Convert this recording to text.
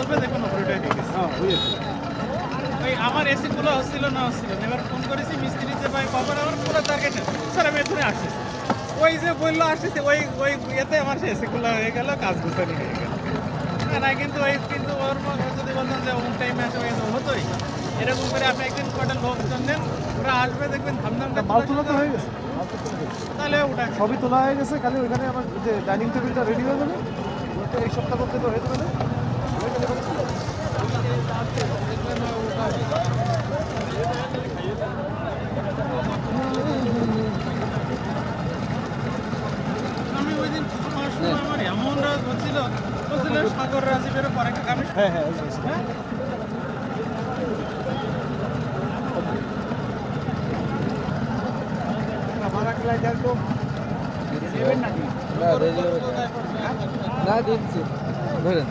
আসবে দেখুন অপারেটর হয়ে গেছে। ওই আমার এসিগুলো হচ্ছিল না এবার ফোন করেছি মিস্ত্রি যে ভাই কবার আমার পুরো টার্গেট স্যার আমি এখানে আসতেছি ওই যে বললো আসতেছে ওই ওই ইয়েতে আমার সে এসিগুলো হয়ে গেল কাজ গোছানি হয়ে গেল না কিন্তু ওই কিন্তু ওর যদি বলতেন যে ওন টাইমে আসে ওই হতোই এরকম করে আপনি একদিন কটা লোকজন দেন ওরা আসবে দেখবেন ধামধাম মাল তোলা তো হয়ে গেছে, তাহলে ওটা সবই তোলা হয়ে গেছে, খালি ওইখানে আমার যে ডাইনিং টেবিলটা রেডি হয়ে যাবে, ওইটা এই সপ্তাহ করতে তো হয়ে যাবে না? আমি ওই দিন আমার এমন রাজ হচ্ছিল সাগর রাজীবের পরে আমি হ্যাঁ হ্যাঁ ওই যে, হ্যাঁ আমার একলাই দেখো না দিচ্ছি ধরেন